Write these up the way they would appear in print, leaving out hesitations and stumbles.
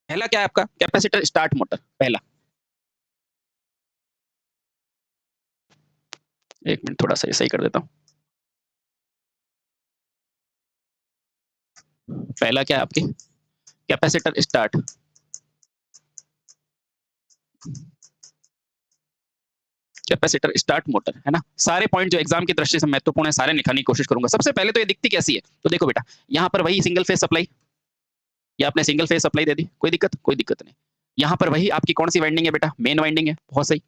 पहला क्या है आपका कैपेसिटर स्टार्ट मोटर, पहला। एक मिनट थोड़ा सा सही कर देता हूँ। पहला क्या है आपकी capacitor start, capacitor start motor, है ना। सारे पॉइंट जो एग्जाम की दृष्टि से महत्वपूर्ण है सारे लिखाने की कोशिश करूंगा। सबसे पहले तो ये दिखती कैसी है, तो देखो बेटा यहाँ पर वही सिंगल फेज सप्लाई, या आपने सिंगल फेज सप्लाई दे दी, कोई दिक्कत नहीं। यहाँ पर वही आपकी कौन सी वाइंडिंग है बेटा, मेन वाइंडिंग है, बहुत सही।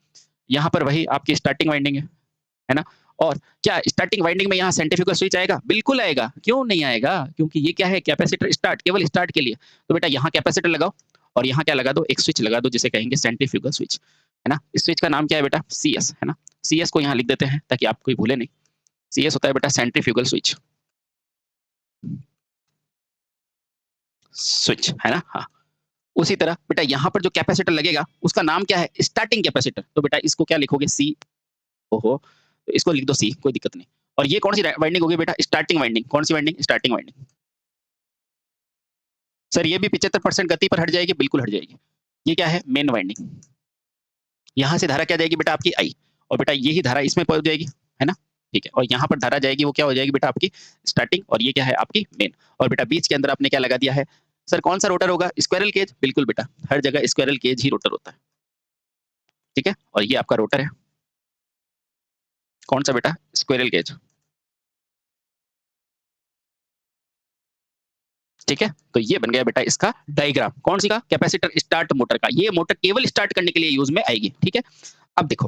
यहाँ पर वही आपकी स्टार्टिंग वाइंडिंग है ना। और क्या स्टार्टिंग वाइंडिंग में यहाँ सेंट्रीफ्यूगल स्विच आएगा, बिल्कुल आएगा, क्यों नहीं आएगा, क्योंकि ये क्या है कैपेसिटर स्टार्ट, केवल स्टार्ट के लिए। तो बेटा यहाँ कैपेसिटर लगाओ और यहाँ क्या लगा दो, एक स्विच लगा दो जिसे कहेंगे सेंट्रीफ्यूगल स्विच, है ना। इस स्विच का नाम क्या है बेटा, सी एस, है ना। सी एस को यहाँ लिख देते हैं ताकि आप कोई भूले नहीं। सी एस होता है बेटा सेंट्रीफ्यूगल स्विच, स्विच, है ना। हाँ, उसी तरह बेटा यहाँ पर जो कैपेसिटर लगेगा उसका नाम क्या है, स्टार्टिंग कैपेसिटर। तो बेटा इसको क्या लिखोगे, सी, ओहो, तो इसको लिख दो सी, कोई दिक्कत नहीं। और ये कौन सी वाइंडिंग होगी बेटा, स्टार्टिंग वाइंडिंग। कौन C winding, starting winding. Sir ये भी 75% गति पर हट जाएगी, बिल्कुल हट जाएगी। ये क्या है, मेन वाइंडिंग। यहाँ से धारा क्या जाएगी बेटा आपकी आई, और बेटा यही धारा इसमें पहुंच जाएगी, है ना। ठीक है, और यहाँ पर धारा जाएगी वो क्या हो जाएगी बेटा आपकी स्टार्टिंग, और ये क्या है आपकी मेन। और बेटा बीच के अंदर आपने क्या लगा दिया है, सर कौन सा रोटर होगा, स्क्वायरल केज, बिल्कुल बेटा हर जगह स्क्वायरल केज ही रोटर होता है। ठीक है, और ये आपका रोटर है, कौन सा बेटा, स्क्वायरल केज। ठीक है, तो ये बन गया बेटा इसका डायग्राम, कौन सी का, कैपेसिटर स्टार्ट मोटर का। ये मोटर केवल स्टार्ट करने के लिए यूज में आएगी। ठीक है, अब देखो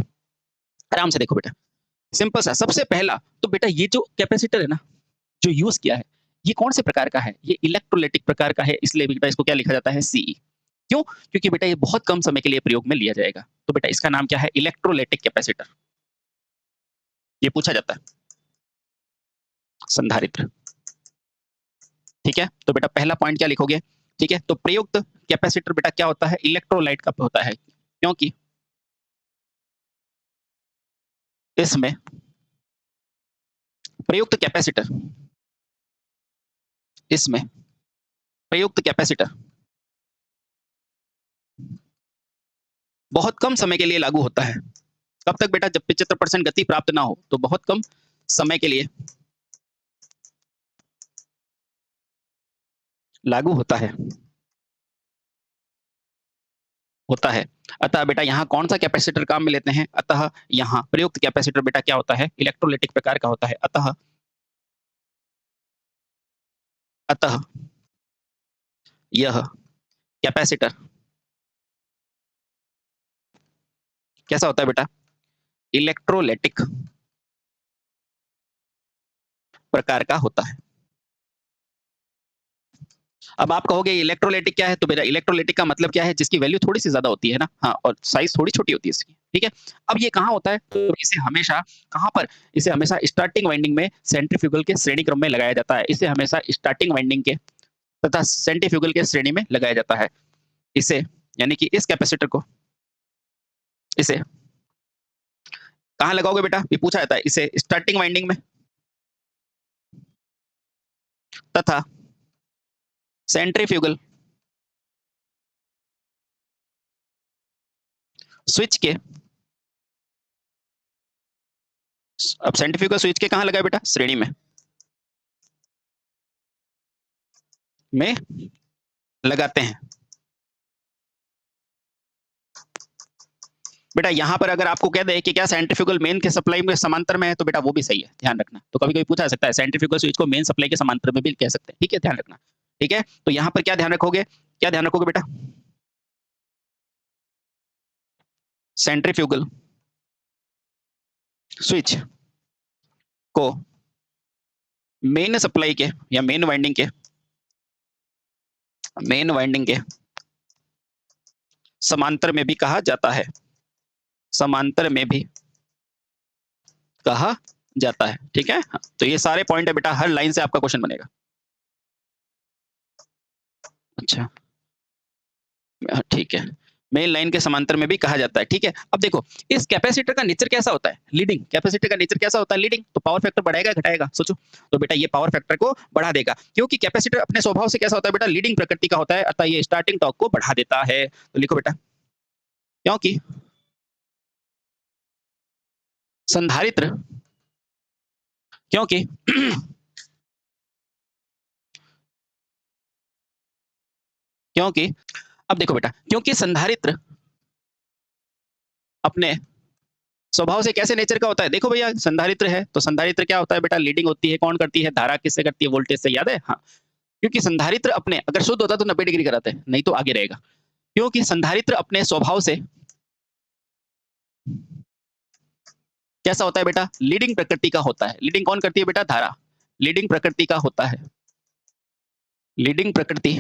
आराम से देखो बेटा, सिंपल सा। सबसे पहला तो बेटा ये जो कैपेसिटर है ना, जो यूज किया है, ये कौन से प्रकार का है, ये इलेक्ट्रोलाइटिक प्रकार का है, इसलिए बेटा इसको क्या लिखा जाता है, सीई। क्यों, क्योंकि बेटा ये बहुत कम समय के लिए प्रयोग में लिया जाएगा। तो बेटा इसका नाम क्या है, इलेक्ट्रोलाइटिक कैपेसिटर, ये पूछा जाता है, संधारित्र। ठीक है, तो बेटा पहला पॉइंट क्या लिखोगे, ठीक है। तो प्रयुक्त कैपेसिटर बेटा क्या होता है, इलेक्ट्रोलाइट का होता है, क्योंकि इसमें प्रयुक्त कैपेसिटर, इसमें प्रयुक्त कैपेसिटर बहुत कम समय के लिए लागू होता है। कब तक बेटा, जब 75% गति प्राप्त ना हो, तो बहुत कम समय के लिए लागू होता है, अतः बेटा यहाँ कौन सा कैपेसिटर काम में लेते हैं, अतः यहाँ प्रयुक्त कैपेसिटर बेटा क्या होता है, इलेक्ट्रोलाइटिक प्रकार का होता है। अतः यह कैपेसिटर कैसा होता है बेटा, इलेक्ट्रोलाइटिक प्रकार का होता है। अब आप कहोगे इलेक्ट्रोलाइटिक क्या है, तो मेरा इलेक्ट्रोलाइटिक का मतलब क्या है, जिसकी वैल्यू थोड़ी सी ज्यादा होती है ना, हाँ, और साइज थोड़ी छोटी होती है इसकी। ठीक है, अब ये कहाँ होता है, तो इसे हमेशा कहाँ पर, इसे हमेशा स्टार्टिंग वाइंडिंग में सेंट्रीफ्यूगल के श्रेणी क्रम में लगाया जाता है। इसे हमेशा स्टार्टिंग वाइंडिंग के तथा सेंट्रीफ्यूगल के श्रेणी में लगाया जाता है। इसे यानी कि इस कैपेसिटर को इसे कहाँ लगाओगे बेटा, ये पूछा जाता है, इसे स्टार्टिंग वाइंडिंग में तथा सेंट्रीफ्यूगल स्विच के, अब सेंट्रीफ्यूगल स्विच के कहाँ लगाए बेटा, श्रेणी में लगाते हैं। बेटा यहाँ पर अगर आपको कह दे कि क्या सेंट्रीफ्यूगल मेन के सप्लाई में समांतर में है, तो बेटा वो भी सही है, ध्यान रखना। तो कभी कभी पूछा सकता है सेंट्रीफ्यूगल स्विच को मेन सप्लाई के समांतर में भी कह सकते हैं। ठीक है, ध्यान रखना। ठीक है, तो यहाँ पर क्या ध्यान रखोगे, क्या ध्यान रखोगे बेटा, सेंट्रीफ्यूगल स्विच को मेन सप्लाई के या मेन वाइंडिंग के समांतर में भी कहा जाता है, समांतर में भी कहा जाता है। ठीक है, तो ये सारे पॉइंट है बेटा, हर लाइन से आपका क्वेश्चन बनेगा। अच्छा, ठीक है, मेन लाइन के समांतर में भी कहा जाता है, ठीक है। अब देखो इस कैपेसिटर का नेचर कैसा होता है, लीडिंग। कैपेसिटर का नेचर कैसा होता है, लीडिंग। तो पावर फैक्टर बढ़ाएगा घटाएगा, सोचो। तो बेटा ये पावर फैक्टर को बढ़ा देगा, क्योंकि कैपेसिटर अपने स्वभाव से कैसा होता है बेटा, लीडिंग प्रकृति का होता है, अतः ये स्टार्टिंग टॉर्क को बढ़ा देता है। तो लिखो बेटा, क्योंकि संधारित्र क्योंकि क्योंकि अब देखो बेटा, क्योंकि संधारित्र अपने स्वभाव से कैसे नेचर का होता है, देखो भैया संधारित्र है तो संधारित्र क्या होता है बेटा, लीडिंग होती है। कौन करती है, धारा किससे करती है, वोल्टेज से, याद है। हाँ, क्योंकि संधारित्र अपने, अगर शुद्ध होता तो 90 डिग्री कराते, नहीं तो आगे रहेगा। क्योंकि संधारित्र अपने स्वभाव से कैसा होता है बेटा, लीडिंग प्रकृति का होता है। लीडिंग कौन करती है बेटा, धारा। लीडिंग प्रकृति का होता है, लीडिंग प्रकृति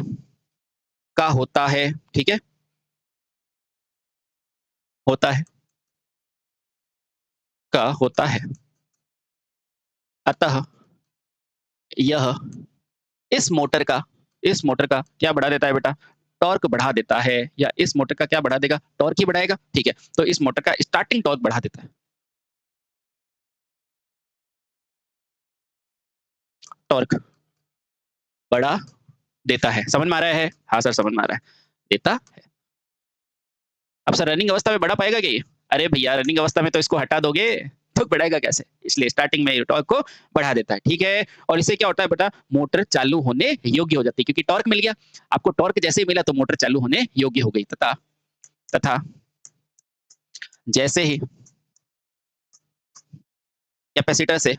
का होता है, ठीक है, होता है, का होता है। अतः यह इस मोटर का क्या बढ़ा देता है बेटा, टॉर्क बढ़ा देता है। या इस मोटर का क्या बढ़ा देगा, टॉर्क ही बढ़ाएगा, ठीक है। तो इस मोटर का स्टार्टिंग टॉर्क बढ़ा देता है, टॉर्क बढ़ा देता है। समझ में आ रहा है, हाँ सर समझ में आ रहा है, देता है। अब सर रनिंग अवस्था में बढ़ा पाएगा क्या ये, अरे भैया रनिंग अवस्था में तो इसको हटा दोगे तो बढ़ाएगा कैसे, इसलिए स्टार्टिंग में टॉर्क को बढ़ा देता है, ठीक है। और इससे क्या होता है बेटा, मोटर चालू होने योग्य हो जाती है, क्योंकि टॉर्क मिल गया आपको। टॉर्क जैसे ही मिला तो मोटर चालू होने योग्य हो गई। तथा जैसे ही कैपेसिटर से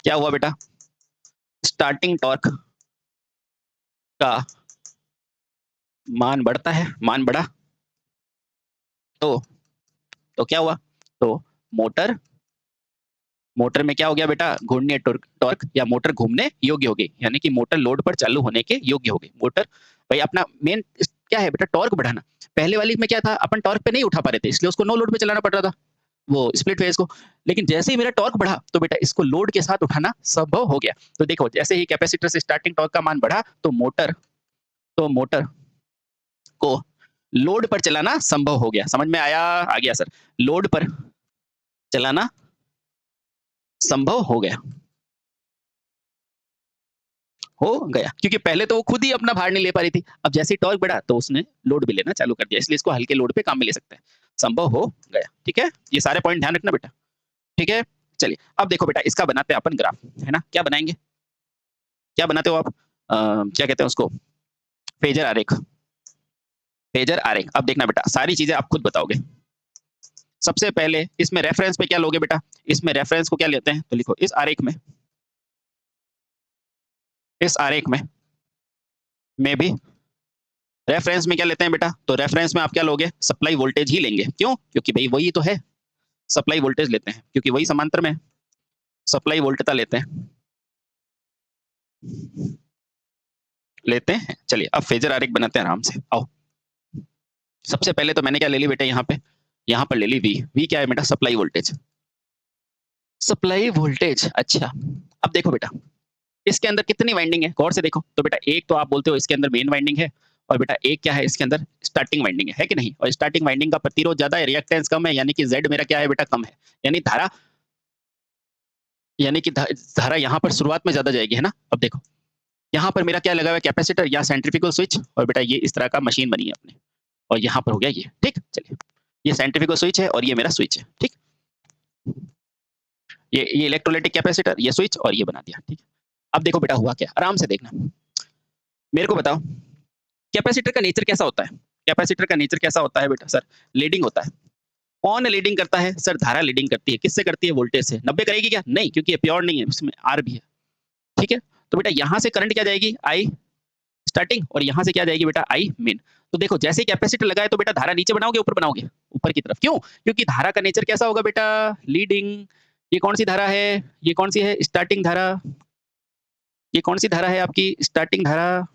क्या हुआ बेटा, स्टार्टिंग टॉर्क का मान बढ़ता है, मान बढ़ा तो क्या हुआ, तो मोटर में क्या हो गया बेटा, घूर्णीय टॉर्क या मोटर घूमने योग्य हो गई, यानी कि मोटर लोड पर चालू होने के योग्य हो गई। मोटर भाई अपना मेन क्या है बेटा, टॉर्क बढ़ाना। पहले वाली में क्या था, अपन टॉर्क पे नहीं उठा पा रहे थे, इसलिए उसको नो लोड पे चलाना पड़ रहा था, वो स्प्लिट फेज को। लेकिन जैसे ही मेरा टॉर्क बढ़ा तो बेटा इसको लोड के साथ उठाना संभव हो गया। तो देखो जैसे ही कैपेसिटर से स्टार्टिंग टॉर्क का मान बढ़ा तो मोटर को लोड पर चलाना संभव हो गया। समझ में आया, आ गया सर, लोड पर चलाना संभव हो गया, क्योंकि पहले तो वो खुद ही अपना भार नहीं ले पा रही थी। अब जैसे ही टॉर्क बढ़ा तो उसने लोड भी लेना चालू कर दिया, इसलिए इसको हल्के लोड पे काम में ले सकते हैं, संभव हो गया, ठीक है। ये सारे पॉइंट ध्यान रखना बेटा, ठीक है। चलिए अब देखो बेटा, इसका बनाते हैं अपन ग्राफ, है ना। क्या बनाएंगे, क्या बनाते हो आप, क्या कहते हैं उसको, फेजर आरेख। फेजर आरेख, अब देखना बेटा सारी चीजें आप खुद बताओगे। सबसे पहले इसमें रेफरेंस पे क्या लोगे बेटा, इसमें रेफरेंस को क्या लेते हैं, तो लिखो इस आरेख में भी रेफरेंस में क्या लेते हैं बेटा, तो रेफरेंस में आप क्या लोगे, सप्लाई वोल्टेज ही लेंगे। क्यों, क्योंकि भाई वही तो है, सप्लाई वोल्टेज लेते हैं, क्योंकि वही समांतर में सप्लाई वोल्टेज लेते हैं। चलिए अब फेजर आरेख बनाते हैं आराम से, आओ। सबसे पहले तो मैंने क्या ले ली बेटा, यहाँ पर ले ली वी क्या है बेटा, सप्लाई वोल्टेज। अच्छा अब देखो बेटा इसके अंदर कितनी वाइंडिंग है, गौर से देखो। तो बेटा एक तो आप बोलते हो इसके अंदर मेन वाइंडिंग है, और बेटा एक क्या है, इसके अंदर स्टार्टिंग वाइंडिंग है कि नहीं। और स्टार्टिंग वाइंडिंग का प्रतिरोध ज्यादा है, रिएक्टेंस कम है, यानी कि Z मेरा क्या है बेटा, कम है। यानी कि धारा यहाँ पर शुरुआत में ज्यादा जाएगी, है ना। अब देखो यहाँ पर मेरा क्या लगा हुआ है, कैपेसिटर या सेंट्रीफ्यूगल स्विच, और बेटा ये इस तरह का मशीन बनी है अपने, और यहाँ पर हो गया ये, ठीक। चलिए ये सेंट्रीफ्यूगल स्विच है और ये मेरा स्विच है, ठीक। ये इलेक्ट्रोलाइटिक कैपेसिटर, ये स्विच, और ये बना दिया, ठीक। अब देखो बेटा हुआ क्या, आराम से देखना, मेरे को बताओ कैपेसिटर का नेचर कैसा होता है। कैपेसिटर का नेचर कैसा होता है बेटा, सर लीडिंग होता है। कौन लीडिंग करता है, सर धारा लीडिंग करती है। किससे करती है, वोल्टेज से। 90 करेगी क्या, नहीं, क्योंकि ये प्योर नहीं है, इसमें आर भी है, ठीक है। तो बेटा यहाँ से करंट क्या जाएगी, आई स्टार्टिंग, और यहाँ से क्या जाएगी बेटा, आई मेन। तो देखो जैसे ही कैपेसिटर लगाए तो बेटा धारा नीचे बनाओगे ऊपर बनाओगे, ऊपर की तरफ। क्यों, क्योंकि धारा का नेचर कैसा होगा बेटा, लीडिंग। ये कौन सी धारा है, ये कौन सी है, स्टार्टिंग धारा। ये कौन सी धारा है आपकी, स्टार्टिंग धारा।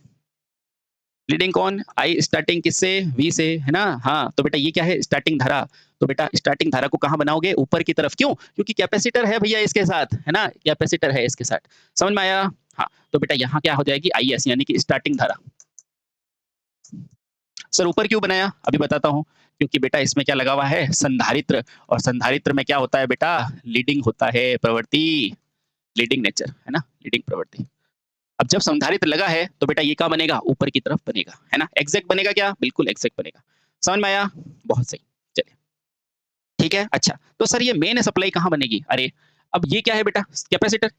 लीडिंग कौन, आई स्टार्टिंग किससे, वी से, है ना। हाँ तो बेटा ये क्या है, स्टार्टिंग धारा। तो बेटा स्टार्टिंग धारा को कहाँ बनाओगे, ऊपर की तरफ। क्यों, क्योंकि कैपेसिटर है भैया इसके साथ, है ना, कैपेसिटर है इसके साथ। समझ में आया, हाँ। तो बेटा यहाँ क्या हो जाएगी, आई एस, यानी कि स्टार्टिंग धारा। सर ऊपर क्यों बनाया? अभी बताता हूँ। क्योंकि बेटा इसमें क्या लगा हुआ है? संधारित्र, और संधारित्र में क्या होता है बेटा? लीडिंग होता है प्रवृत्ति, लीडिंग नेचर, है ना? लीडिंग प्रवृत्ति। अब जब संधारित्र लगा है तो बेटा ये क्या बनेगा? ऊपर की तरफ बनेगा, है ना? एग्जैक्ट बनेगा क्या? बिल्कुल एग्जैक्ट बनेगा। समझ में आया? बहुत सही। चलिए, ठीक है। अच्छा, तो सर ये मेन सप्लाई कहाँ बनेगी? अरे अब ये क्या है बेटा? कैपेसिटर।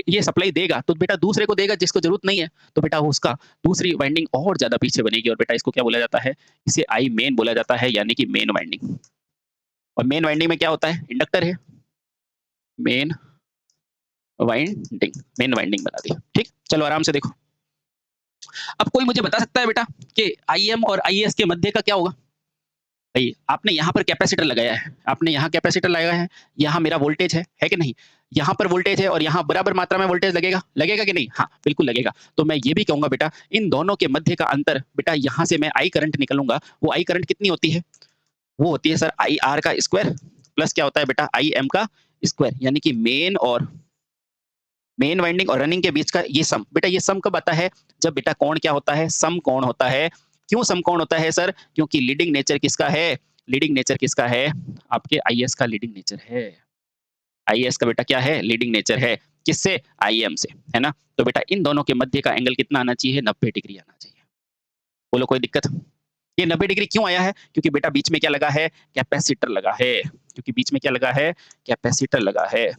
ये सप्लाई देगा तो बेटा दूसरे को देगा जिसको जरूरत नहीं है, तो बेटा वो उसका दूसरी वाइंडिंग और ज्यादा पीछे बनेगी, और बेटा इसको क्या बोला जाता है? इसे आई मेन बोला जाता है, यानी कि मेन वाइंडिंग। और मेन वाइंडिंग में क्या होता है? इंडक्टर है। मेन वाइंडिंग, मेन वाइंडिंग बना दी। ठीक, चलो आराम से देखो। अब कोई मुझे बता सकता है बेटा कि IM और IS के मध्य का क्या होगा? भाई आपने यहाँ पर कैपेसिटर लगाया है, आपने यहाँ कैपेसिटर लगाया है, यहाँ मेरा वोल्टेज है कि नहीं? यहाँ पर वोल्टेज है और यहाँ बराबर मात्रा में वोल्टेज लगेगा, लगेगा कि नहीं? हाँ, बिल्कुल लगेगा। तो मैं ये भी कहूंगा बेटा, इन दोनों के मध्य का अंतर बेटा, यहाँ से मैं आई करंट निकलूंगा, वो आई करंट कितनी होती है? वो होती है सर IR का स्क्वायर प्लस क्या होता है बेटा? IM का स्क्वायर, यानी कि मेन वाइंडिंग और रनिंग के बीच का ये सम। बेटा ये सम कब आता है? जब बेटा कोण क्या होता है? सम कोण होता है। क्यों सम कोण होता है सर? क्योंकि लीडिंग नेचर किसका है? लीडिंग नेचर किसका है? आपके IS का लीडिंग नेचर है। IS का बेटा क्या है? लीडिंग नेचर है। किससे? IM से, है ना? तो बेटा इन दोनों के मध्य का एंगल कितना आना चाहिए? 90 डिग्री आना चाहिए। बोलो कोई दिक्कत? ये 90 डिग्री क्यों आया है? क्योंकि बेटा बीच में क्या लगा है? कैपेसिटर लगा है। क्योंकि बीच में क्या लगा है? कैपेसिटर लगा है।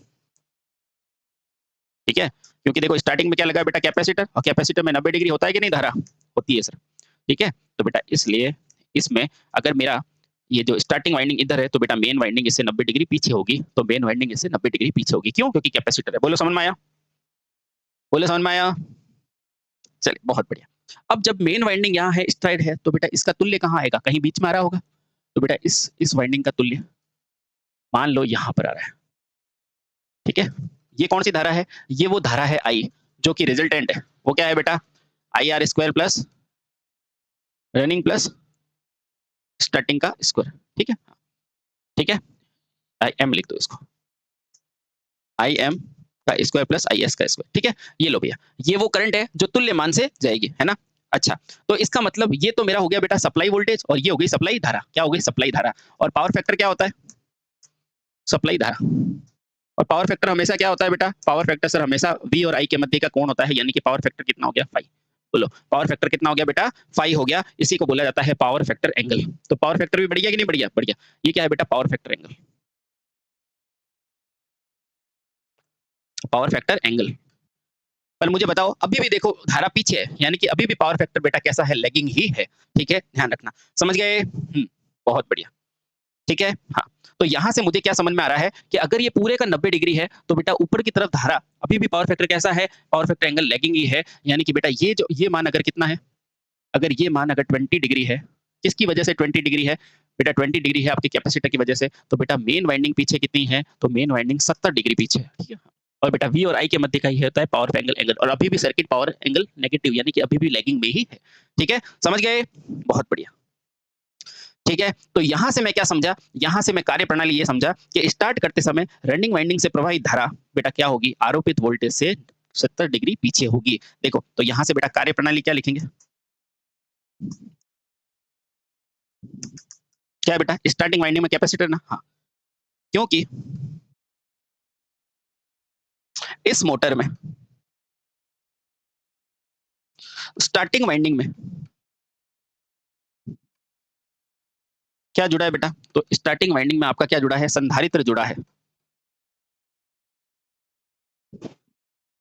ठीक है, क्योंकि देखो स्टार्टिंग में क्या लगा बेटा? कैपेसिटर, और कैपेसिटर में 90 डिग्री होता है कि नहीं? धारा होती है सर। ठीक है, तो बेटा इसलिए इसमें अगर मेरा ये जो स्टार्टिंग वाइंडिंग इधर है तो बेटा मेन वाइंडिंग इससे 90 डिग्री पीछे होगी, तो मेन वाइंडिंग इससे 90 डिग्री पीछे होगी। क्यों? क्योंकि कैपेसिटर है। बोलो समझ में आया? बोलो समझ में आया? चलिए बहुत बढ़िया। अब जब मेन वाइंडिंग यहाँ है, इस साइड है, तो बेटा इसका तुल्य कहाँ आएगा? कहीं बीच में आ रहा होगा। तो बेटा इस वाइंडिंग का तुल्य मान लो यहाँ पर आ रहा है। ठीक है, ये कौन सी धारा है? ये वो धारा है आई, जो कि रिजल्टेंट है। वो क्या है बेटा? IR square plus running plus starting का स्क्वायर। ठीक है, ठीक है, IM लिख दो इसको, IM का स्क्वायर प्लस IS का स्क्वायर। ठीक है, ये लो भैया, ये वो करंट है जो तुल्य मान से जाएगी, है ना? अच्छा, तो इसका मतलब ये तो मेरा हो गया बेटा सप्लाई वोल्टेज, और ये हो गई सप्लाई धारा। क्या हो गई? सप्लाई धारा। और पावर फैक्टर क्या होता है? सप्लाई धारा। और पावर फैक्टर हमेशा क्या होता है बेटा? पावर फैक्टर सर हमेशा V और I के मध्य का कोण होता है, यानी कि पावर फैक्टर कितना हो गया? फाई। बोलो पावर फैक्टर कितना हो गया बेटा? फाई हो गया। इसी को बोला जाता है पावर फैक्टर एंगल। तो पावर फैक्टर भी बढ़ गया कि नहीं बढ़ गया? बढ़ गया। ये क्या है बेटा? Power factor angle. Power factor angle. पर मुझे बताओ, अभी भी देखो धारा पीछे है, यानी कि अभी भी पावर फैक्टर बेटा कैसा है? लैगिंग ही है। ठीक है, ध्यान रखना। समझ गए? बहुत बढ़िया। ठीक है, हाँ। तो यहाँ से मुझे क्या समझ में आ रहा है कि अगर ये पूरे का 90 डिग्री है तो बेटा ऊपर की तरफ धारा अभी भी पावर फैक्टर कैसा है? पावर फैक्टर एंगल लैगिंग ही है, यानी कि बेटा ये मान अगर कितना है? अगर ये मान अगर 20 डिग्री है, किसकी वजह से 20 डिग्री है? बेटा 20 डिग्री है आपके कैपेसिटर की वजह से, तो बेटा मेन वाइंडिंग पीछे कितनी है? तो मेन वाइंडिंग 70 डिग्री पीछे है। ठीक है, और बेटा V और I के मध्य का ही होता है पावर एंगल, और अभी भी सर्किट पावर एंगल नेगेटिव, यानी कि अभी भी लैगिंग में ही है। ठीक है, समझ गए? बहुत बढ़िया। ठीक है, तो यहां से मैं क्या समझा? यहां से मैं कार्य प्रणाली ये समझा कि स्टार्ट करते समय रनिंग वाइंडिंग से प्रवाहित धारा बेटा क्या होगी? आरोपित वोल्टेज से 70 डिग्री पीछे होगी। देखो, तो यहां से बेटा कार्य प्रणाली क्या लिखेंगे? क्या है बेटा? स्टार्टिंग वाइंडिंग में कैपेसिटर ना? हाँ, क्योंकि इस मोटर में स्टार्टिंग वाइंडिंग में क्या जुड़ा है बेटा? तो स्टार्टिंग वाइंडिंग में आपका क्या जुड़ा है? संधारित्र जुड़ा है,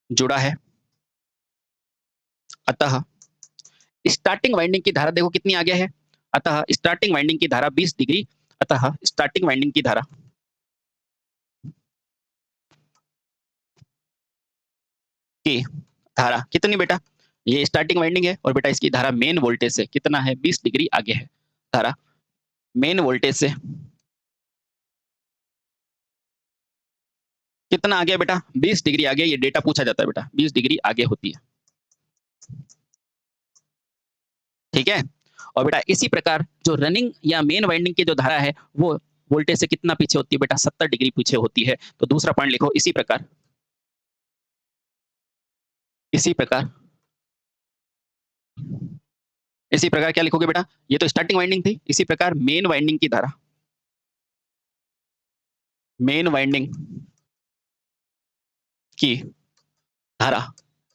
जुड़ा है। अतः स्टार्टिंग वाइंडिंग की धारा देखो कितनी आगे है? अतः स्टार्टिंग वाइंडिंग की धारा 20 डिग्री। अतः स्टार्टिंग वाइंडिंग की धारा की धारा कितनी बेटा? ये स्टार्टिंग वाइंडिंग है, और बेटा इसकी धारा मेन वोल्टेज से कितना है? 20 डिग्री आगे है। धारा मेन वोल्टेज से कितना आगे है बेटा? 20 डिग्री आगे। ये डेटा पूछा जाता है बेटा, 20 डिग्री आगे होती है। ठीक है, और बेटा इसी प्रकार जो रनिंग या मेन वाइंडिंग की जो धारा है वो वोल्टेज से कितना पीछे होती है बेटा? 70 डिग्री पीछे होती है। तो दूसरा पॉइंट लिखो, इसी प्रकार, इसी प्रकार इसी प्रकार क्या लिखोगे बेटा, ये तो स्टार्टिंग वाइंडिंग थी, इसी प्रकार मेन वाइंडिंग की धारा, मेन वाइंडिंग की धारा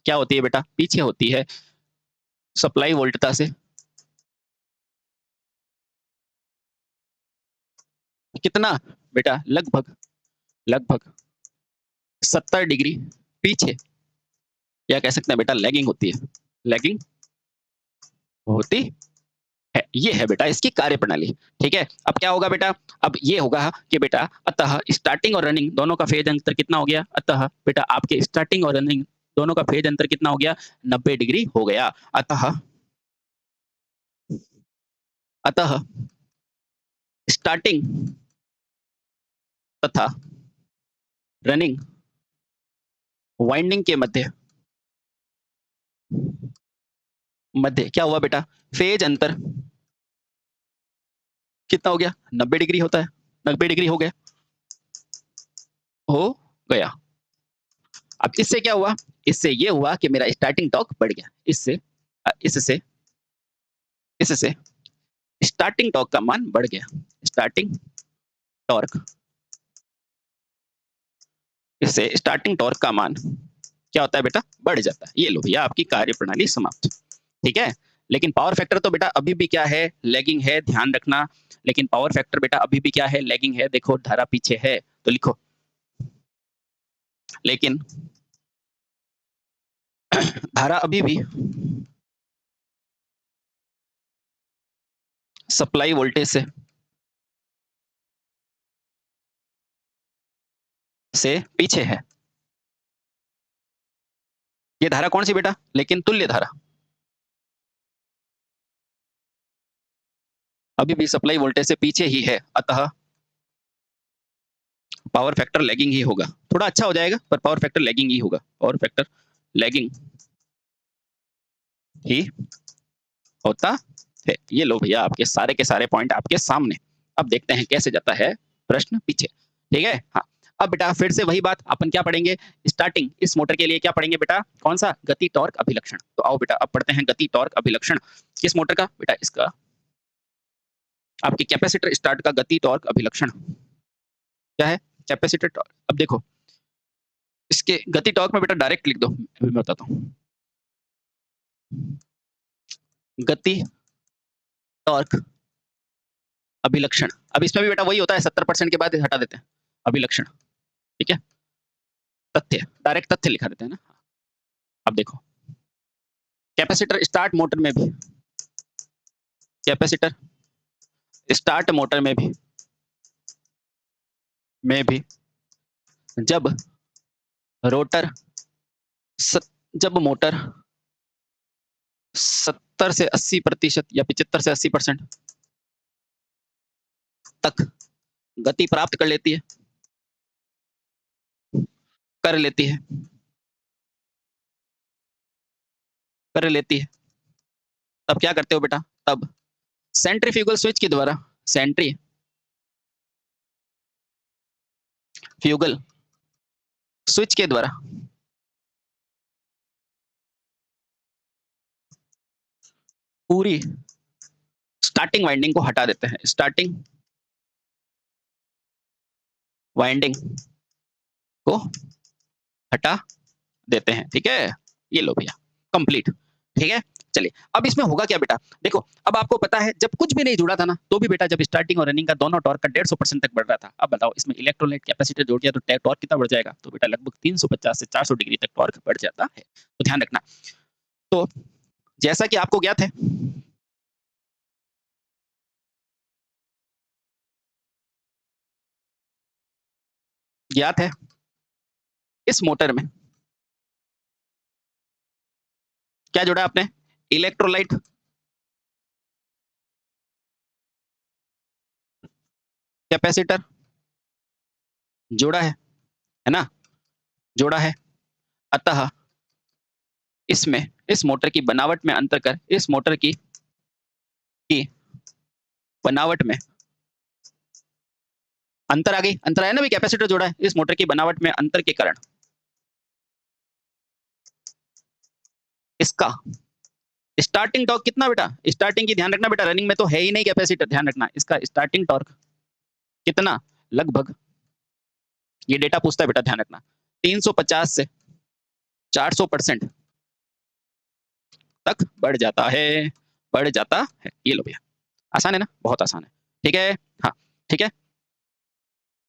क्या होती है बेटा, पीछे होती है सप्लाई वोल्टता से कितना बेटा, लगभग लगभग 70 डिग्री पीछे, या कह सकते हैं बेटा लैगिंग होती है, लैगिंग होती है। ये है बेटा इसकी कार्यप्रणाली। ठीक है, अब क्या होगा बेटा, अब ये होगा कि बेटा अतः स्टार्टिंग और रनिंग दोनों का फेज अंतर कितना हो गया, अतः बेटा आपके स्टार्टिंग और रनिंग दोनों का फेज अंतर कितना हो गया, 90 डिग्री हो गया। अतः अतः स्टार्टिंग तथा रनिंग वाइंडिंग के मध्य मध्य क्या हुआ बेटा, फेज अंतर कितना हो गया, 90 डिग्री होता है, 90 डिग्री हो गया, हो गया। अब इससे क्या हुआ, इससे ये हुआ कि मेरा स्टार्टिंग टॉर्क बढ़ गया, इससे इससे इससे स्टार्टिंग टॉर्क का मान बढ़ गया, स्टार्टिंग टॉर्क, इससे स्टार्टिंग टॉर्क का मान क्या होता है बेटा, बढ़ जाता है। ये लो भैया आपकी कार्यप्रणाली समाप्त। ठीक है, लेकिन पावर फैक्टर तो बेटा अभी भी क्या है, लैगिंग है, ध्यान रखना। लेकिन पावर फैक्टर बेटा अभी भी क्या है, लैगिंग है। देखो धारा पीछे है तो लिखो, लेकिन धारा अभी भी सप्लाई वोल्टेज से पीछे है। ये धारा कौन सी बेटा, लेकिन तुल्य धारा अभी भी सप्लाई वोल्टेज से पीछे ही है, अतः पावर फैक्टर लैगिंग ही होगा। थोड़ा अच्छा हो जाएगा पर पावर फैक्टर लैगिंग ही होगा, पावर फैक्टर लैगिंग ही होता है। ये लो भैया आपके सारे के सारे पॉइंट आपके सामने। अब देखते हैं कैसे जाता है प्रश्न पीछे। ठीक है, हाँ। अब बेटा फिर से वही बात, अपन क्या पढ़ेंगे, स्टार्टिंग इस मोटर के लिए क्या पढ़ेंगे बेटा, कौन सा, गति टॉर्क अभिलक्षण। तो आओ बेटा अब पढ़ते हैं गति टॉर्क अभिलक्षण किस मोटर का बेटा, इसका आपके कैपेसिटर स्टार्ट का गति टॉर्क अभिलक्षण क्या है, कैपेसिटर टॉर्क। अब देखो इसके गति टॉर्क में बेटा डायरेक्ट लिख दो, अभी मैं बताता हूँ। गति टॉर्क अभिलक्षण, अब इसमें भी बेटा वही होता है, 70% के बाद हटा देते हैं अभिलक्षण। ठीक है, तथ्य, डायरेक्ट तथ्य लिखा देते हैं ना। अब देखो कैपेसिटर स्टार्ट मोटर में भी, कैपेसिटर स्टार्ट मोटर में भी जब रोटर जब मोटर 70 से 80% या 75 से 80% तक गति प्राप्त कर लेती है, कर लेती है कर लेती है तब क्या करते हो बेटा, तब सेंट्रीफ्यूगल स्विच के द्वारा, सेंट्रीफ्यूगल स्विच के द्वारा पूरी स्टार्टिंग वाइंडिंग को हटा देते हैं, स्टार्टिंग वाइंडिंग को हटा देते हैं। ठीक है, ये लो भैया कंप्लीट। ठीक है, चलिए अब इसमें होगा क्या बेटा, देखो अब आपको पता है जब कुछ भी नहीं जुड़ा था ना, तो भी बेटा जब स्टार्टिंग और रनिंग का दोनों टॉर्क का 150% तक बढ़ रहा था। अब बताओ इसमें इलेक्ट्रोलाइट कैपेसिटर जोड़ दिया तो टॉर्क कितना बढ़ जाएगा, तो बेटा लगभग 350 से 400 डिग्री तक टॉर्क बढ़ जाता है। तो ध्यान रखना। तो जैसा कि आपको ज्ञात है, इस मोटर में क्या जोड़ा आपने, इलेक्ट्रोलाइट कैपेसिटर जोड़ा है ना, जोड़ा है। अतः इसमें इस मोटर की बनावट में अंतर कर, इस मोटर की बनावट में अंतर आ गई, अंतर आया ना भी, कैपेसिटर जोड़ा है, इस मोटर की बनावट में अंतर के कारण इसका स्टार्टिंग टॉर्क कितना बेटा, स्टार्टिंग की ध्यान रखना बेटा, रनिंग में तो है ही नहीं कैपेसिटर, ध्यान रखना इसका स्टार्टिंग टॉर्क कितना, लगभग ये डेटा पूछता है बेटा, ध्यान रखना 350 से 400% तक बढ़ जाता है, बढ़ जाता है। ये लो भैया, आसान है ना, बहुत आसान है, ठीक है। हाँ ठीक है,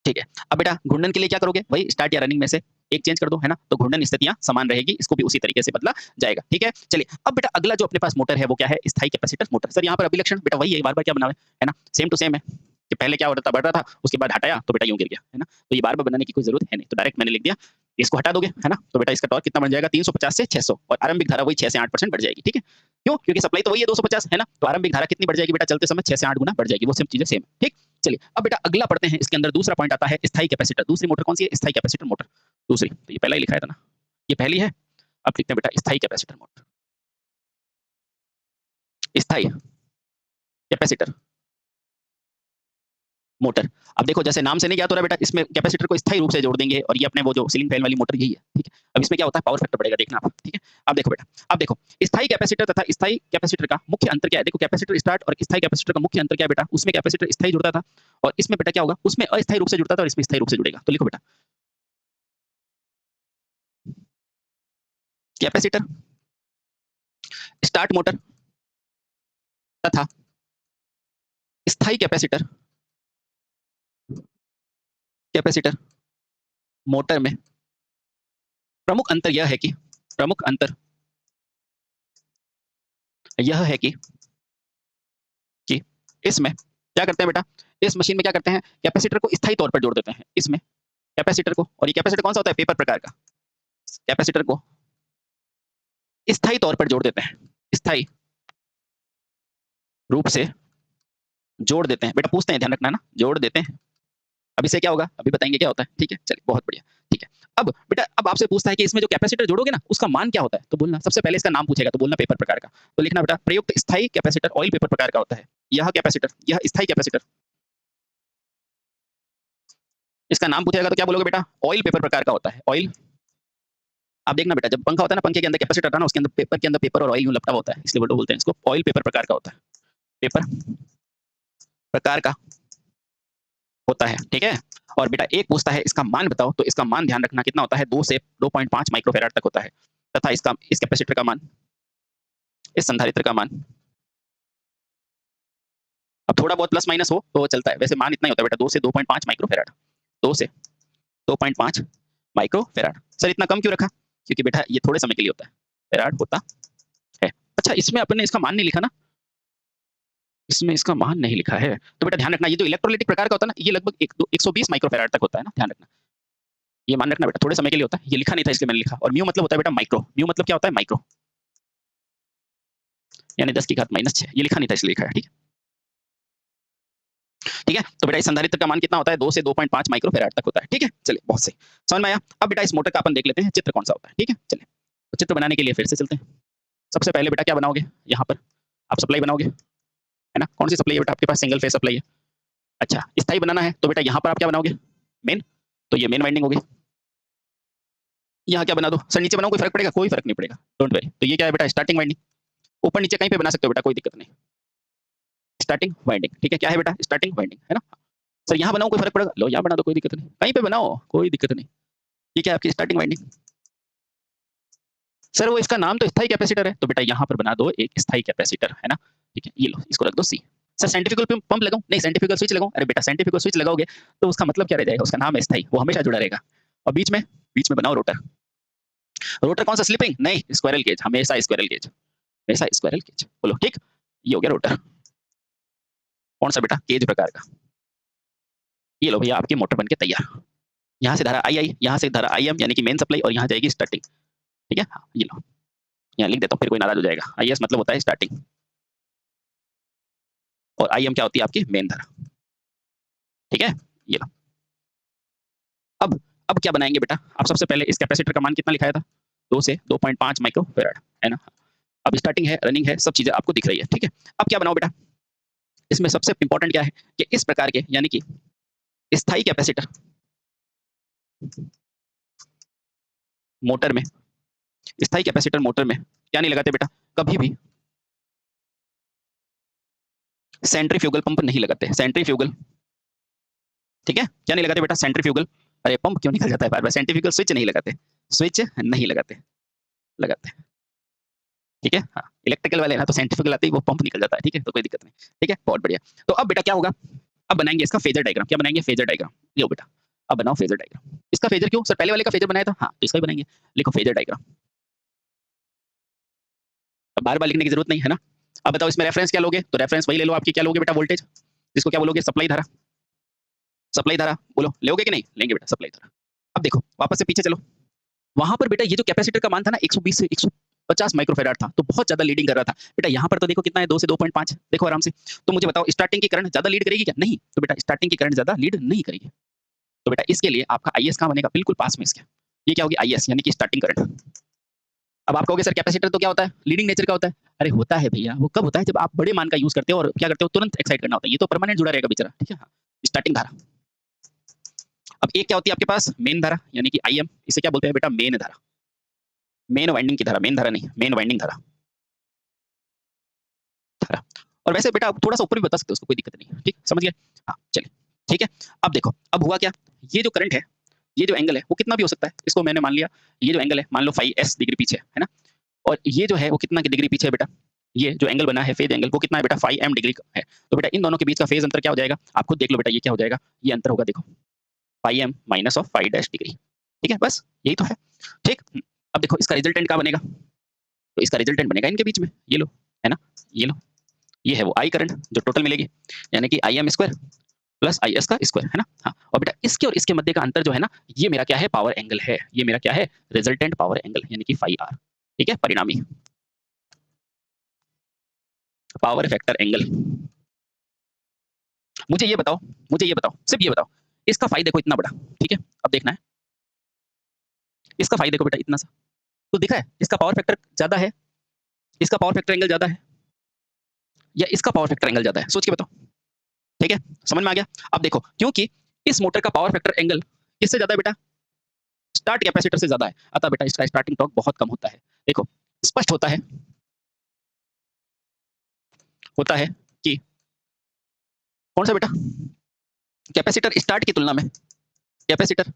ठीक है। अब बेटा घूर्णन के लिए क्या करोगे, वही स्टार्ट या रनिंग में से एक चेंज कर दो, है ना, तो घूर्णन स्थितियां समान रहेगी, इसको भी उसी तरीके से बदला जाएगा, ठीक है। चलिए अब बेटा अगला जो अपने पास मोटर है वो क्या है, स्थायी कैपेसिटर मोटर। सर यहाँ पर अभिलक्षण बेटा वही है, बार बार क्या बना है ना, सेम टू सेम है कि पहले क्या हो रहा था, बढ़ रहा था, उसके बाद हटाया तो बेटा यूं गिर गया, है ना, तो ये बार बार बनाने की कोई जरूरत है नहीं, तो डायरेक्ट मैंने लिख दिया, इसको हटा दोगे, है ना, तो बेटा इसका टॉर्क कितना बढ़ जाएगा 350 से 600, और आरंभिक धारा वही 6 से 8% बढ़ जाएगी, ठीक है। क्यों, क्योंकि सप्लाई तो वही है 250, है ना, तो आरंभिक धारा कितनी बढ़ जाएगी बेटा, चलते समय 6 से 8 गुना बढ़ जाएगी, वो सेम चीजें सेम, ठीक। चलिए अब बेटा अगला पढ़ते हैं, इसके अंदर दूसरा पॉइंट आता है स्थायी कैपेसिटर। दूसरी मोटर कौन सी है, स्थायी कैपेसिटर मोटर, दूसरी, तो ये पहला ही लिखा है था ना, ये पहली है। अब लिखते हैं बेटा स्थायी कैपेसिटर मोटर, स्थायी कैपेसिटर मोटर। अब देखो जैसे नाम से नहीं याद हो रहा बेटा, इसमें कैपेसिटर को स्थायी रूप से जोड़ देंगे, और ये अपने वो जो सीलिंग फैन वाली मोटर यही है, ठीक है। अब इसमें क्या होता है, पावर फैक्टर बढ़ेगा, देखना आप, ठीक है। अब देखो बेटा, अब देखो स्थायी कैपेसिटर तथा स्थायी कैपेसिटर का मुख्य अंतर क्या है, देखो कैपेसिटर स्टार्ट और स्थायी कैपेसिटर का मुख्य अंतर क्या है बेटा, उसमें कैपेसिटर स्थायी जुड़ता था, और इसमें बेटा क्या होगा, उसमें अस्थायी रूप से जुड़ता था और इसमें स्थायी रूप से जुड़ेगा, तो लिखो बेटा कैपेसिटर स्टार्ट मोटर तथा स्थायी कैपेसिटर कैपेसिटर मोटर में प्रमुख अंतर यह है कि, प्रमुख अंतर यह है कि इसमें क्या करते हैं बेटा, इस मशीन में क्या करते हैं, कैपेसिटर को स्थायी तौर पर जोड़ देते हैं, इसमें कैपेसिटर को, और ये कैपेसिटर कौन सा होता है, पेपर प्रकार का, कैपेसिटर को स्थायी तौर पर जोड़ देते हैं, स्थायी रूप से जोड़ देते हैं बेटा, पूछते हैं ध्यान रखना ना, जोड़ देते हैं। अब इससे क्या होगा, अभी बताएंगे क्या होता है, ठीक है। चलिए बहुत बढ़िया, ठीक है। अब बेटा अब आपसे पूछता है कि इसमें जो कैपेसिटर जोड़ोगे ना उसका मान क्या होता है, तो बोलना, सबसे पहले इसका नाम पूछेगा तो बोलना पेपर प्रकार का, तो लिखना बेटा प्रयुक्त स्थायी कैपेसिटर ऑयल पेपर प्रकार का होता है, यह कैपेसिटर, यह स्थायी कैपेसिटर, इसका नाम पूछेगा तो क्या बोलोगे बेटा, ऑयल पेपर प्रकार का होता है, ऑयल। आप देखना बेटा, जब पंखा होता है ना, पंखे के अंदर कैपेसिटर था ना, उसके अंदर पेपर के अंदर पेपर और ऑयल यूं लपटा होता है, इसलिए वो बोलते हैं इसको ऑयल पेपर प्रकार का होता है, पेपर प्रकार का होता है, ठीक है। और बेटा एक पूछता है इसका मान बताओ, तो इसका मान ध्यान रखना कितना होता है, 2 से 2.5 माइक्रोफैराड तक होता है, तथा इसका, इस कैपेसिटर का मान, इस संधारित्र का मान, अब थोड़ा बहुत प्लस माइनस हो तो चलता है, वैसे मान इतना ही होता है बेटा, 2 से 2.5 माइक्रोफैराड, 2 से 2.5 माइक्रोफैराड। सर इतना कम क्यों रखा, क्योंकि बेटा ये थोड़े समय के लिए होता है, फैराड होता है। अच्छा इसमें अपने इसका मान नहीं लिखा ना, इसमें इसका मान नहीं लिखा है, तो बेटा ध्यान रखना ये जो इलेक्ट्रोलाइटिक प्रकार का होता है ना, ये लगभग 120 माइक्रोफैराड तक होता है ना, ध्यान रखना, ये मान रखना बेटा, थोड़े समय के लिए होता है, ये लिखा नहीं था इसलिए मैंने लिखा। और म्यू मतलब होता है बेटा माइक्रो, म्यू मतलब क्या होता है, माइक्रो, यानी 10 की घात -6, ये लिखा नहीं था इसलिए लिखा है, ठीक है। ठीक है, तो बेटा इस संधारित्र का मान कितना होता है, 2 से 2.5 माइक्रोफैराड तक होता है, ठीक है। चलिए बहुत सही, समझ में आया। अब बेटा इस मोटर का अपन देख लेते हैं चित्र कौन सा होता है, ठीक है। चलिए तो चित्र बनाने के लिए फिर से चलते हैं। सबसे पहले बेटा क्या बनाओगे, यहाँ पर आप सप्लाई बनाओगे, है ना, कौन सी सप्लाई है बेटा आपके पास, सिंगल फेज सप्लाई है। अच्छा स्थायी बनाना है तो बेटा यहाँ पर आप क्या बनाओगे, मेन, तो ये मेन वाइंडिंग होगी। यहाँ क्या बना दो, सर नीचे बनाओ कोई फर्क पड़ेगा, कोई फर्क नहीं पड़ेगा, डोंट वरी। तो ये क्या है बेटा, स्टार्टिंग वाइंडिंग, ऊपर नीचे कहीं पे बना सकते हो बेटा, कोई दिक्कत नहीं, स्टार्टिंग वाइंडिंग, ठीक है। क्या है बेटा, स्टार्टिंग वाइंडिंग, है ना। सर यहाँ बनाओ कोई फर्क पड़ेगा, लो यहाँ बना दो कोई दिक्कत नहीं, कहीं पे बनाओ कोई दिक्कत नहीं, ठीक है, आपकी स्टार्टिंग वाइंडिंग। सर वो इसका नाम तो स्थायी कैपेसिटर है, तो बेटा यहाँ पर बना दो एक स्थायी कैपेसिटर, है ना, ठीक है। ये लो इसको रख दो सी। सर सेंट्रीफ्यूगल पंप लगाऊं, नहीं सेंट्रीफ्यूगल स्विच लगाऊं, अरे बेटा सेंट्रीफ्यूगल स्विच लगाओगे तो उसका मतलब क्या रह जाएगा, उसका नाम है स्थायी, वो हमेशा जुड़ा रहेगा। और बीच में बनाओ रोटर, रोटर कौन सा, स्लिपिंग नहीं, स्क्वायरल केज, हमेशा स्क्वायरल केज, हमेशा स्क्वायरल केज, बोलो ठीक। ये हो गया रोटर, कौन सा बेटा, केज प्रकार का। ये लो भैया आपकी मोटर बन के तैयार, यहाँ से धारा आई, यहाँ से धारा IM यानी कि मेन सप्लाई, और यहाँ जाएगी स्टार्टिंग, ठीक है। हाँ, ये लो यहाँ लिख देता हूँ, फिर कोई नाराज हो जाएगा, IS मतलब होता है स्टार्टिंग, और IM क्या होती है आपकी मेन धारा, ठीक है। ये लो अब क्या बनाएंगे बेटा, आप सबसे पहले इस कैपेसिटर का मान कितना लिखाया था, 2 से 2.5 माइक्रोफैराड, है ना। अब स्टार्टिंग है, रनिंग है, सब चीजें आपको दिख रही है, ठीक है। अब क्या बनाओ बेटा, इसमें सबसे इंपॉर्टेंट क्या है कि इस प्रकार के यानी कि स्थायी कैपेसिटर मोटर में, स्थायी कैपेसिटर मोटर में क्या नहीं लगाते बेटा, कभी भी सेंट्रीफ्यूगल पंप नहीं लगाते, सेंट्रीफ्यूगल, ठीक है, क्या नहीं लगाते बेटा, सेंट्रीफ्यूगल। अरे पंप क्यों निकल जाता है बार बार, सेंट्रीफ्यूगल स्विच नहीं लगाते, स्विच नहीं लगाते, लगाते, ठीक है, हाँ इलेक्ट्रिकल वाले ना तो सेंट्रीफ्यूगल आते ही वो पंप निकल जाता है, ठीक है, तो कोई दिक्कत नहीं, ठीक है, बहुत बढ़िया। तो अब बेटा क्या होगा, अब बनाएंगे इसका फेजर डायग्राम, क्या बनाएंगे, फेजर डायग्राम, लो बेटा अब बनाओ फेजर डायग्राम। इसका फेजर क्यों सर, पहले वाले का फेजर बनाया था, हाँ तो इसका भी बनाएंगे, लिखो फेजर डायग्राम, अब बार बार लिखने की जरूरत नहीं है ना। अब बताओ इसमें रेफरेंस क्या लोगे, तो रेफरेंस वही ले लो आपकी, क्या लोगे बेटा, वोल्टेज, जिसको क्या बोलोगे, सप्लाई धारा, सप्लाई धारा बोलो, लोगे कि नहीं, लेंगे बेटा सप्लाई धारा। अब देखो वापस से पीछे चलो, वहां पर बेटा ये जो कैपेसिटर का मान था ना 120 से 150 माइक्रोफेराड था, तो बहुत ज्यादा लीडिंग कर रहा था बेटा, यहाँ पर तो देखो कितना है, 2 से 2.5, देखो आराम से। तो मुझे बताओ स्टार्टिंग की करंट ज्यादा लीड करेगी क्या, नहीं, तो बेटा स्टार्टिंग की करंट ज्यादा लीड नहीं करेगी, तो बेटा इसके लिए आपका आईएस कहाँ बनेगा, बिल्कुल पास में इसके, ये क्या होगी आईएस यानी कि स्टार्टिंग करंट। अब आप कहोगे सर कैपेसिटर तो क्या होता है, लीडिंग नेचर का होता है, अरे होता है भैया, वो कब होता है, जब आप बड़े मान का यूज करते हो और क्या करते हो, तुरंत एक्साइट करना होता है, ये तो परमानेंट जुड़ा रहेगा बेचारा, ठीक है, हाँ स्टार्टिंग धारा। अब एक क्या होती है आपके पास, मेन धारा यानी कि आईएम, इसे क्या बोलते हैं बेटा, मेन धारा, मेन वाइंडिंग की धारा, मेन धारा नहीं, मेन वाइंडिंग धारा, धारा। और वैसे बेटा आप थोड़ा सा ऊपर भी बता सकते हो उसको, कोई दिक्कत नहीं, ठीक समझ गए, हाँ चलिए ठीक है। अब देखो अब हुआ क्या, ये जो करंट है, ये जो एंगल है वो कितना भी हो सकता है, इसको मैंने मान लिया, ये जो एंगल है मान लो 5s डिग्री पीछे है ना, और ये जो है वो कितना की डिग्री पीछे है बेटा, ये जो एंगल बना है फेज एंगल वो कितना है बेटा, 5m डिग्री है, तो बेटा इन दोनों के बीच का फेज अंतर क्या हो जाएगा, आप खुद देख लो बेटा, ये क्या हो जाएगा, ये अंतर होगा देखो 5m minus of 5 dash degree, ठीक है, बस यही तो है, ठीक। अब देखो इसका रिजल्टेंट क्या बनेगा, तो इसका रिजल्टेंट बनेगा इनके बीच में, ये लो, है ना, ये लो, ये है वो आई करंट जो टोटल मिलेगी, यानी कि I am square plus I S का स्क्वायर, है ना, हाँ, और बेटा इसके और इसके मध्य का अंतर जो है ना, ये मेरा क्या है, पावर एंगल है, ये मेरा क्या है, रिजल्टेंट पावर एंगल यानी कि फाई आर, ठीक है, परिणामी पावर फैक्टर एंगल। मुझे ये बताओ, मुझे ये बताओ, सिर्फ ये बताओ, इसका फाई देखो इतना बड़ा, ठीक है, अब देखना है, इसका फाई देखो बेटा इतना सा, तो दिखा है इसका पावर फैक्टर ज्यादा है, इसका पावर फैक्टर एंगल ज्यादा है, या इसका पावर फैक्टर एंगल ज्यादा है, सोच के बताओ, ठीक है, समझ में आ गया। अब देखो क्योंकि इस मोटर का पावर फैक्टर एंगल किससे ज्यादा है बेटा, स्टार्ट कैपेसिटर से ज्यादा है, अतः बेटा इसका स्टार्टिंग टॉर्क बहुत कम होता है, देखो स्पष्ट होता है कि कौन सा बेटा, कैपेसिटर स्टार्ट की तुलना में, कैपेसिटर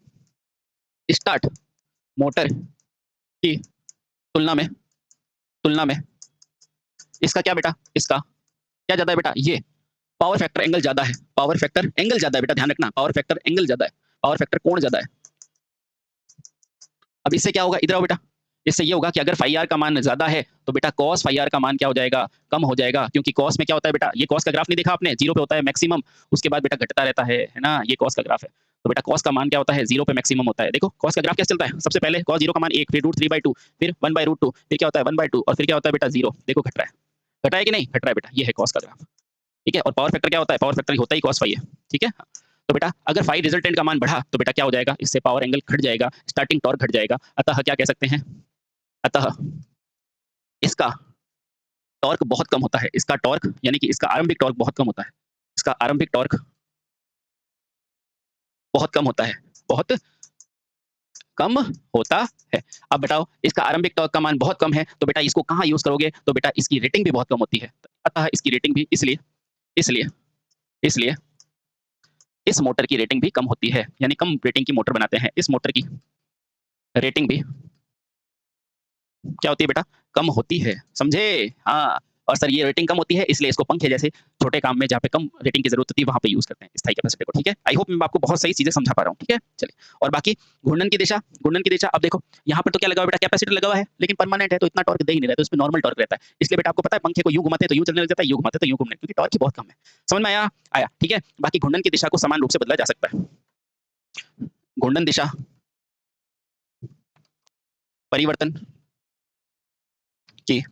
स्टार्ट मोटर की तुलना में इसका क्या बेटा, इसका क्या ज्यादा है बेटा, ये पावर फैक्टर एंगल ज्यादा है, पावर फैक्टर एंगल ज्यादा है बेटा, ध्यान रखना पावर फैक्टर एंगल ज्यादा है, पावर फैक्टर कोण ज्यादा है। अब इससे क्या होगा, इधर आओ बेटा, इससे ये होगा कि अगर फाई आर का मान ज्यादा है तो बेटा कॉस फाई आर का मान क्या हो जाएगा, कम हो जाएगा, क्योंकि कॉस में क्या होता है बेटा, ये कॉस का ग्राफ नहीं देखा आपने, जीरो पे होता है मैक्सिमम, उसके बाद बेटा घटता रहता है ना, ये कॉस का ग्राफ है, तो बेटा कॉस का मान क्या होता है, जीरो पे मैक्सिमम होता है, देखो कॉस का ग्राफ कैसे चलता है, सबसे पहले कॉस जीरो का मान 1, फिर √3/2, फिर 1/√2, फिर क्या होता है 1/2, और फिर क्या होता है बेटा 0, देखो घट रहा है कि नहीं, घट रहा है बेटा, ये है कॉस का ग्राफ, ठीक है, और पावर फैक्टर क्या होता है, पावर फैक्टर होता ही cos फाई है, ठीक है, तो बेटा अगर फाई रिजल्टेंट का मान बढ़ा तो बेटा क्या हो जाएगा, इससे पावर एंगल घट जाएगा, स्टार्टिंग टॉर्क घट जाएगा, अतः क्या कह सकते हैं, अतः इसका टॉर्क बहुत कम होता है, इसका टॉर्क यानी कि इसका आरंभिक टॉर्क बहुत कम होता है, इसका आरंभिक टॉर्क बहुत कम होता है, बहुत कम होता है। अब बताओ इसका आरंभिक टॉर्क का मान बहुत कम है, तो बेटा इसको कहाँ यूज करोगे, तो बेटा इसकी रेटिंग भी बहुत कम होती है, अतः इसकी रेटिंग भी इसलिए इसलिए इसलिए इस मोटर की रेटिंग भी कम होती है, यानी कम रेटिंग की मोटर बनाते हैं, इस मोटर की रेटिंग भी क्या होती है बेटा, कम होती है, समझे, हाँ, और सर ये रेटिंग कम होती है इसलिए इसको पंखे जैसे छोटे काम में जहाँ पे कम रेटिंग की जरूरत होती है वहां पे यूज करते हैं स्थायी कैपेसिटर को, ठीक है, आई होप मैं आपको बहुत सही चीजें समझा पा रहा हूँ, ठीक है, चलिए, और बाकी घूर्णन की दिशा, अब देखो यहाँ पर तो क्या लगा हुआ बेटा, कैपेसिटर लगा हुआ है, लेकिन परमानेंट है तो इतना टॉर्क दे ही नहीं रहता, उसमें नॉर्मल टॉर्क रहता है, इसलिए बेटा आपको पता है पंखे को यूं घुमाते तो यूं चलने लग जाता है, यूं घुमाते तो यूं घूमने, क्योंकि टॉर्क ही बहुत कम है, समझ में आया, ठीक है, बाकी घूर्णन की दिशा को समान रूप से बदला जा सकता है, घूर्णन दिशा परिवर्तन की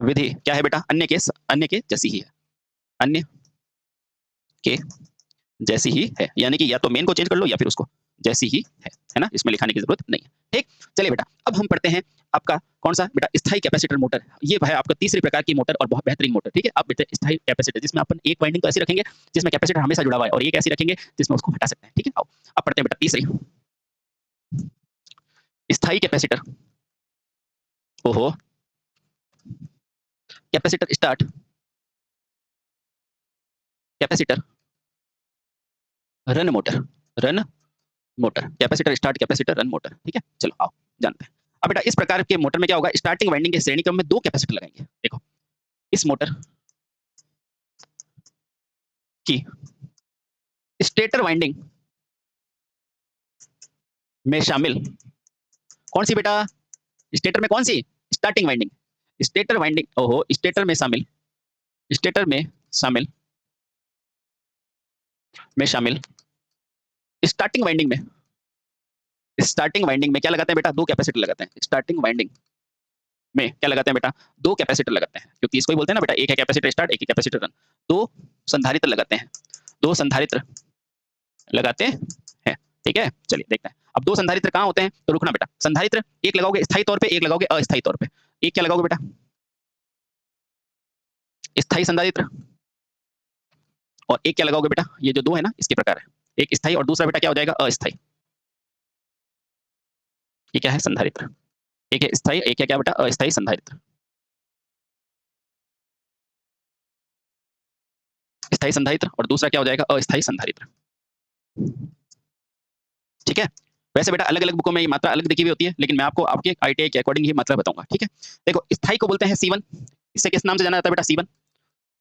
विधि क्या है बेटा, अन्य के जैसी ही है, अन्य के जैसी ही है, यानी कि या तो मेन को चेंज कर लो या फिर उसको जैसी ही है ना, इसमें लिखाने की जरूरत नहीं है, ठीक। चलिए बेटा अब हम पढ़ते हैं आपका कौन सा बेटा, स्थायी कैपेसिटर मोटर, ये है आपका तीसरे प्रकार की मोटर और बहुत बेहतरीन मोटर, ठीक है। अब बेटा स्थायी कैपेसिटर जिसमें अपन एक वाइंडिंग तो ऐसी रखेंगे जिसमें कैपेसिटर हमेशा जुड़ा हुआ है, और एक ऐसी रखेंगे जिसमें उसको हटा सकते हैं, ठीक है। आओ अब पढ़ते हैं बेटा तीसरी, स्थायी कैपेसिटर, ओहो, capacitor start capacitor, run motor, run motor, capacitor start, capacitor run motor. ठीक है, चलो आओ जानते हैं। अब बेटा इस प्रकार के मोटर में क्या होगा, स्टार्टिंग वाइंडिंग के श्रेणी क्रम में 2 कैपेसिटर लगाएंगे। देखो इस मोटर की स्टेटर वाइंडिंग में शामिल कौन सी बेटा, स्टेटर में कौन सी, स्टार्टिंग वाइंडिंग, स्टेटर वाइंडिंग, ओहो स्टेटर में शामिल, स्टेटर में शामिल स्टार्टिंग वाइंडिंग में, स्टार्टिंग वाइंडिंग में क्या लगाते हैं बेटा, 2 कैपेसिटर लगाते हैं। स्टार्टिंग वाइंडिंग में क्या लगाते हैं बेटा, 2 कैपेसिटर लगाते हैं, क्योंकि इसको ही बोलते हैं ना बेटा, एक है कैपेसिटर स्टार्ट, एक है कैपेसिटर रन। 2 संधारित्र लगाते हैं, 2 संधारित्र लगाते हैं। ठीक है, चलिए देखते हैं। अब 2 संधारित्र कहाँ होते हैं, तो रुकना बेटा, संधारित्र एक लगाओगे स्थायी तौर पे, एक लगाओगे अस्थायी तौर पे। एक क्या लगाओगे बेटा, स्थायी संधारित्र, और एक क्या लगाओगे बेटा, ये जो 2 है ना इसके प्रकार है, एक स्थायी और दूसरा बेटा क्या हो जाएगा, अस्थायी। ये क्या है, संधारित्र, एक है स्थायी, एक है क्या बेटा, अस्थायी संधारित्र। स्थायी संधारित्र और दूसरा क्या हो जाएगा, अस्थायी संधारित्र। ठीक है, वैसे बेटा अलग अलग बुकों में ये मात्रा अलग लिखी हुई होती है, लेकिन मैं आपको आपके आईटीआई के अकॉर्डिंग ये मात्रा बताऊंगा। ठीक है, देखो स्थायी को बोलते हैं C1, इससे किस नाम से जाना जाता है बेटा, C1,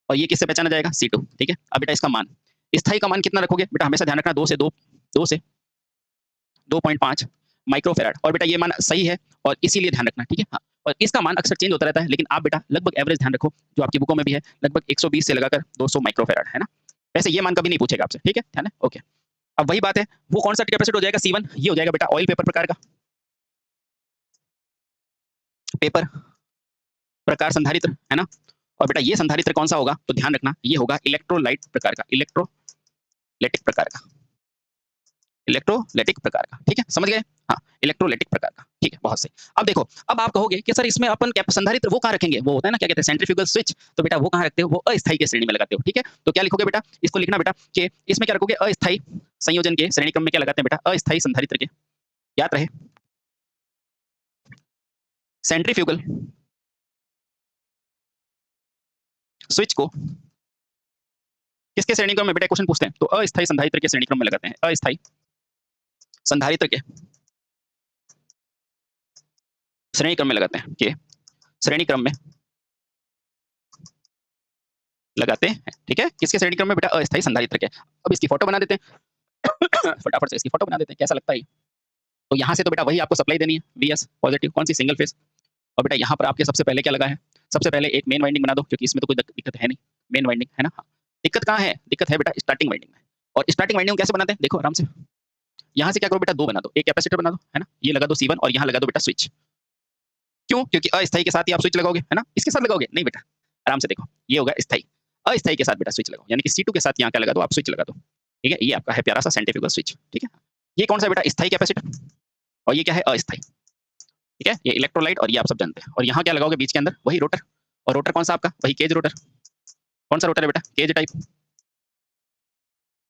और ये किससे पहचाना जाएगा, C2। ठीक है, अब बेटा इसका मान, स्थायी का मान कितना रखोगे बेटा, हमेशा ध्यान रखना 2 से 2.5 माइक्रोफेराड, और बेटा ये मान सही है और इसीलिए ध्यान रखना। ठीक है, हाँ, और इसका मान अक्सर चेंज होता रहता है, लेकिन आप बेटा लगभग एवरेज ध्यान रखो, जो आपकी बुकों में भी है, लगभग 120 से लगाकर 200 माइक्रोफेराड है ना। वैसे ये मान कभी नहीं पूछेगा आपसे। ठीक है, ध्यान है, ओके। अब वही बात है, वो कौन सा कैपेसिटर हो जाएगा, C1, ये हो जाएगा बेटा ऑयल पेपर प्रकार का, पेपर प्रकार संधारित्र है ना। और बेटा ये संधारित्र कौन सा होगा, तो ध्यान रखना ये होगा इलेक्ट्रोलाइट प्रकार का, इलेक्ट्रोलाइटिक प्रकार का, इलेक्ट्रोलाइटिक प्रकार का। ठीक है, समझ गए, हाँ इलेक्ट्रोलाइटिक प्रकार का। ठीक है, बहुत सही। अब देखो, अब आप कहोगे कि सर इसमें अपन संधारित्र वो कहाँ रखेंगे, वो होता है ना क्या कहते हैं, सेंट्रीफ्यूगल स्विच, तो बेटा वो कहाँ रखते हो, वो अस्थायी के श्रेणी में लगाते हो। ठीक है, तो क्या लिखोगे बेटा, इसको लिखना बेटा कि इसमें क्या रखोगे, अस्थायी संयोजन के श्रेणी क्रम में क्या लगाते हैं बेटा, अस्थायी संधारित्र के, याद रहे सेंट्रीफ्यूगल स्विच को किसके श्रेणी क्रम में बेटा, क्वेश्चन पूछते हैं तो अस्थायी संधारित्र के श्रेणी क्रम में लगाते हैं, अस्थायी संधारित्र के श्रेणी क्रम में लगाते हैं, के श्रेणी क्रम में लगाते हैं। ठीक है, किसके श्रेणी क्रम में बेटा, अस्थायी संधारित्र के। अब इसकी फोटो बना देते हैं फटाफट से इसकी फोटो बना देते हैं, कैसा लगता है। तो यहाँ से तो बेटा वही आपको सप्लाई देनी है, VS पॉजिटिव, कौन सी, सिंगल फेज। और बेटा यहाँ पर आपके सबसे पहले क्या लगा है, सबसे पहले एक मेन वाइंडिंग बना दो, क्योंकि इसमें तो कोई दिक्कत है नहीं, मेन वाइंडिंग है ना। हाँ, दिक्कत कहाँ है, दिक्कत है बेटा स्टार्टिंग वाइंडिंग में। और स्टार्टिंग वाइंडिंग कैसे बनाते हैं, देखो आराम से, यहाँ से क्या करो बेटा, 2 बना दो, एक कैपेसिटर बना दो है ना, ये लगा दो C1, और यहाँ लगा दो बेटा स्विच। क्यों, क्योंकि अस्थायी के साथ ही आप स्विच लगाओगे है ना, इसके साथ लगाओगे नहीं बेटा, आराम से देखो, ये होगा स्थायी, अस्थायी के साथ बेटा स्विच लगाओ, यानी कि C2 के साथ यहाँ क्या लगा दो, आप स्विच लगा दो। ठीक है, ये आपका है प्यारा सा सेंट्रीफ्यूगल स्विच। ठीक है, ये कौन सा बेटा, स्थायी कैपेसिटर, और ये क्या है, अस्थायी। ठीक है, ये इलेक्ट्रोलाइट, और ये आप सब जानते हैं। और यहाँ क्या लगाओगे बीच के अंदर, वही रोटर, और रोटर कौन सा आपका, वही केज रोटर। कौन सा रोटर है बेटा, केज टाइप।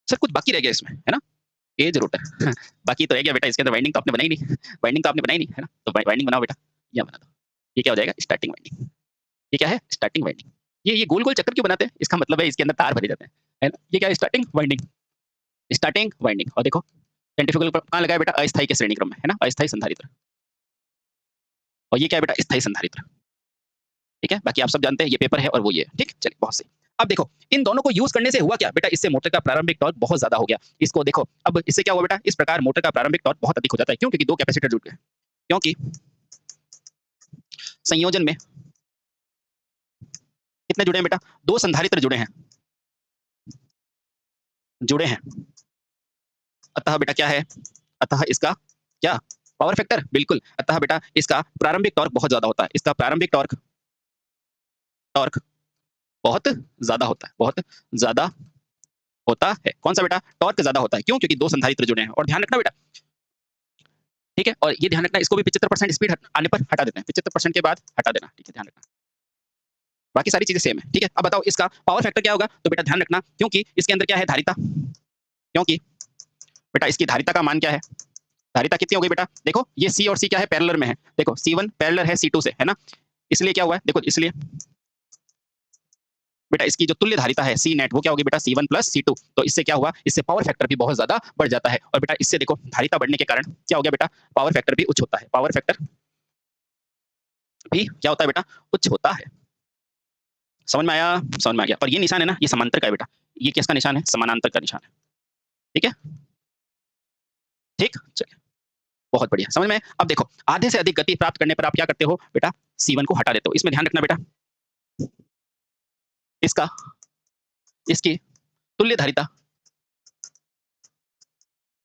सर कुछ बाकी रह गया इसमें है ना, केज रोटर बाकी तो रह गया बेटा, इसके अंदर वाइंडिंग तो आपने बनाई नहीं, वाइंडिंग तो आपने बनाई नहीं है ना, तो वाइंडिंग बनाओ बेटा, ये बना दो, ये क्या हो जाएगा, स्टार्टिंग वाइंडिंग। ये क्या है, स्टार्टिंग वाइंडिंग। ये गोल गोल चक्कर क्यों बनाते हैं, इसका मतलब है इसके अंदर तार भरे जाते हैं है ना। ये क्या है, स्टार्टिंग वाइंडिंग, स्टार्टिंग वाइंडिंग। और देखो सेंट्रीफ्यूगल कहाँ लगा है बेटा, अस्थायी के श्रेणी क्रम में है ना, अस्थायी संधारित्र। और ये क्या है बेटा, स्थायी संधारित्र। ठीक है, बाकी आप सब जानते हैं ये पेपर है और वो ये है। ठीक, चलिए बहुत सही। अब देखो इन दोनों को यूज करने से हुआ क्या बेटा, इससे मोटर का प्रारंभिक टॉर्क बहुत ज्यादा हो गया। इसको देखो, अब इससे क्या हुआ बेटा, इस प्रकार मोटर का प्रारंभिक टॉर्क बहुत अधिक हो जाता है। क्यों, क्योंकि 2 कैपेसिटर जुड़ गए, क्योंकि संयोजन में कितने जुड़े हैं बेटा, 2 संधारित्र जुड़े हैं। अतः बेटा क्या है, अतः इसका क्या, पावर फैक्टर, बिल्कुल। अतः बेटा इसका प्रारंभिक टॉर्क बहुत ज्यादा होता है, इसका प्रारंभिक टॉर्क बहुत ज्यादा होता है, बहुत ज्यादा होता है। कौन सा बेटा, टॉर्क ज्यादा होता है। क्यों, क्योंकि 2 संधारित्र जुड़े हैं। और ध्यान रखना बेटा, ठीक है, और ये ध्यान रखना, इसको भी 75% स्पीड आने पर हटा देते हैं, 75% के बाद हटा देना। ठीक है, ध्यान रखना, बाकी सारी चीजें सेम है। ठीक है, अब बताओ इसका पावर फैक्टर क्या होगा, तो बेटा ध्यान रखना, क्योंकि इसके अंदर क्या है, धारिता, क्योंकि बेटा इसकी धारिता का मान क्या है, धारिता कितनी हो गई बेटा, देखो ये C और C क्या है, पैरेलल में है। देखो C1 पैरेलल है C2 से है ना, इसलिए क्या हुआ है, देखो इसलिए बेटा इसकी जो तुल्य धारिता है सी नेट वो क्या होगी बेटा C1 प्लस C2। तो इससे क्या हुआ, इससे पावर फैक्टर भी बहुत ज्यादा बढ़ जाता है। और बेटा इससे देखो धारिता बढ़ने के कारण क्या हो गया बेटा, पावर फैक्टर भी उच्च होता है। पावर फैक्टर भी क्या होता है बेटा, उच्च होता है। समझ में आया? समझ में आ गया। और ये निशान है ना, ये समांतर का है बेटा, ये किसका निशान है, समानांतर का निशान है। ठीक है, ठीक, चलिए बहुत बढ़िया, समझ में। अब देखो आधे से अधिक गति प्राप्त करने पर आप क्या करते हो बेटा, C1 को हटा देते हो। इसमें ध्यान रखना बेटा, इसका इसकी तुल्य धारिता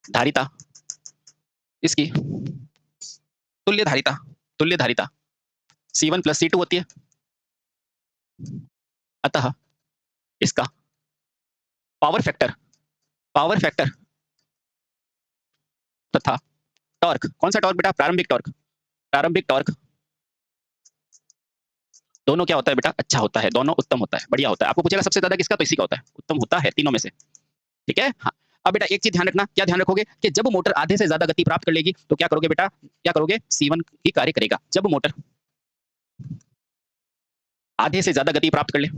धारिता इसकी तुल्य धारिता C1 प्लस C2 होती है। अतः इसका पावर फैक्टर तथा टॉर्क, कौन सा टॉर्क बेटा, प्रारंभिक टॉर्क दोनों क्या होता है बेटा, अच्छा होता है, दोनों उत्तम होता है, बढ़िया होता है। आपको पूछेगा सबसे ज्यादा किसका, तो इसी का होता है, उत्तम होता है तीनों में से। ठीक है, हाँ। अब बेटा एक चीज ध्यान रखना, क्या ध्यान रखोगे कि जब मोटर आधे से ज्यादा गति प्राप्त कर लेगी तो क्या करोगे बेटा, क्या करोगे, C1 ही कार्य करेगा। जब मोटर आधे से ज्यादा गति प्राप्त कर ले,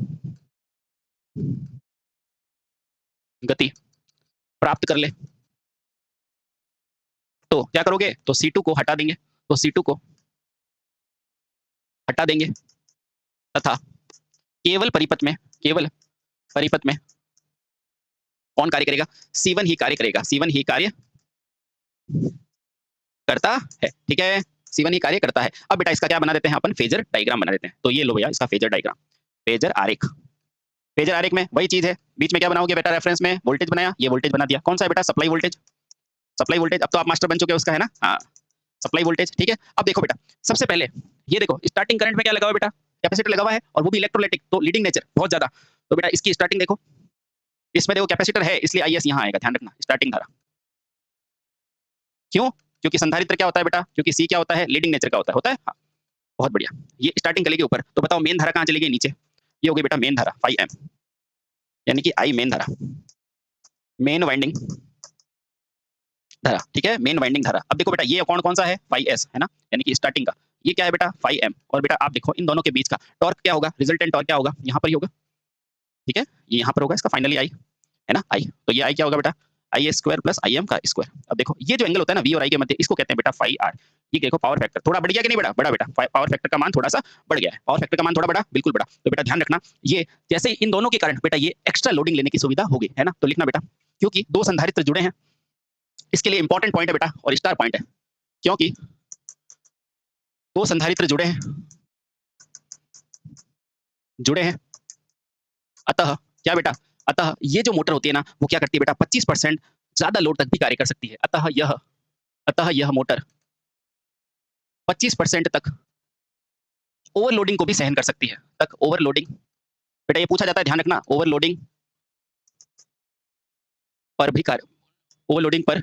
गति प्राप्त कर ले, तो क्या करोगे, तो C2 को हटा देंगे, तो C2 को हटा देंगे तथा केवल परिपथ में कौन कार्य करेगा, C1 ही कार्य करेगा, C1 ही कार्य करता है। ठीक है, C1 ही कार्य करता है। अब बेटा इसका क्या बना देते हैं अपन, फेजर डायग्राम बना देते हैं। तो ये लो भैया इसका फेजर डायग्राम, फेजर आरेख। फेजर आरेख में वही चीज है, बीच में क्या बनाओगे बेटा, रेफरेंस में वोल्टेज बनाया, ये वोल्टेज बना दिया, कौन सा है बेटा, सप्लाई वोल्टेज। अब तो आप मास्टर बन चुके हो उसका, है ना, हाँ, सप्लाई वोल्टेज। ठीक है, अब देखो बेटा सबसे पहले ये देखो स्टार्टिंग करंट में क्या लगा हुआ बेटा, कैपेसिटर लगा हुआ है, और वो भी इलेक्ट्रोलाइटिक, तो लीडिंग नेचर बहुत ज्यादा। तो बेटा इसकी स्टार्टिंग देखो, इसमें देखो कैपेसिटर है इसलिए IS यहाँ आएगा, ध्यान रखना, स्टार्टिंग धारा। क्यों, क्योंकि संधारित्र क्या होता है बेटा, क्योंकि C क्या होता है, लीडिंग नेचर का होता है, हाँ, बहुत बढ़िया। ये स्टार्टिंग चलेगी ऊपर, तो बताओ मेन धारा कहाँ चलेगी, नीचे। ये होगी बेटा मेन धारा 5M, यानी कि I मेन धारा, मेन वाइंडिंग धारा। ठीक है, मेन वाइंडिंग धारा। अब देखो बेटा ये कौन कौन सा है, 5S है ना, यानी कि स्टार्टिंग का। ये क्या है बेटा, 5M। और बेटा आप देखो इन दोनों के बीच का टॉर्क क्या होगा, रिजल्टेंट टॉर्क क्या होगा, यहाँ पर ही होगा। ठीक है, ये यहाँ पर होगा, इसका फाइनली I है ना, I। तो ये I क्या होगा बेटा, IS स्क्वायर प्लस IM का स्क्वायर। अब देखो ये जो एंगल होता है ना V और I के मध्य, इसको कहते हैं बेटा फाई R। ये देखो पावर फैक्टर थोड़ा बढ़ गया कि नहीं बेटा, बड़ा बेटा, पावर फैक्टर का मान थोड़ा सा बढ़ गया है, पावर फैक्टर का मान थोड़ा बड़ा, बिल्कुल बड़ा। तो बेटा ध्यान रखना, ये जैसे इन दोनों के कारण बेटा ये एक्स्ट्रा लोडिंग लेने की सुविधा होगी, है ना। तो लिखना बेटा, क्योंकि दो संधारित्र जुड़े हैं, इसके लिए इंपॉर्टेंट पॉइंट है बेटा और स्टार पॉइंट है, क्योंकि दो संधारित्र जुड़े हैं, अतः क्या बेटा, अतः ये जो मोटर होती है ना वो क्या करती है बेटा, 25% ज्यादा लोड तक भी कार्य कर सकती है। अतः यह मोटर 25% तक ओवरलोडिंग को भी सहन कर सकती है, तक ओवरलोडिंग। बेटा ये पूछा जाता है, ध्यान रखना, ओवरलोडिंग पर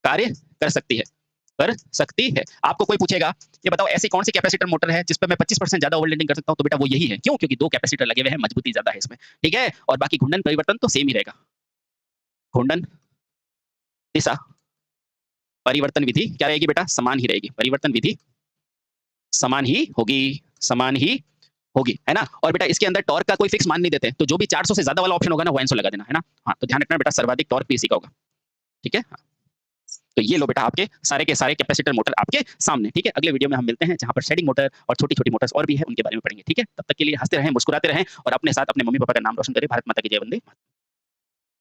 कार्य कर सकती है। आपको कोई पूछेगा ये बताओ ऐसी कौन सी कैपेसिटर मोटर है जिस पर मैं 25% ज्यादा ओवरलोडिंग कर सकता हूं, तो बेटा वो यही है। क्यों, क्योंकि दो कैपेसिटर लगे हुए हैं, मजबूती ज्यादा है इसमें। ठीक है, और बाकी घूर्णन परिवर्तन तो सेम ही रहेगा, घूर्णन दिशा परिवर्तन विधि क्या रहेगी बेटा, समान ही रहेगी, परिवर्तन विधि समान ही होगी, है ना। और बेटा इसके अंदर टॉर्क का कोई फिक्स मान नहीं देते, तो जो भी 400 से ज्यादा वाला ऑप्शन होगा ना वो आंसर लगा देना, है ना। हाँ, तो ध्यान रखना बेटा सर्वाधिक टॉर्क भी इसी का होगा। ठीक है, हाँ। तो ये लो बेटा आपके सारे के सारे कैपेसिटर मोटर आपके सामने। ठीक है, अगले वीडियो में हम मिलते हैं जहां पर शेडिंग मोटर और छोटी छोटी मोटर्स और भी है, उनके बारे में पढ़ेंगे। ठीक है, तब तक के लिए हंसते रहें, मुस्कुराते रहें और अपने साथ अपने मम्मी पापा का नाम रोशन करें। भारत माता की जय, वंदे।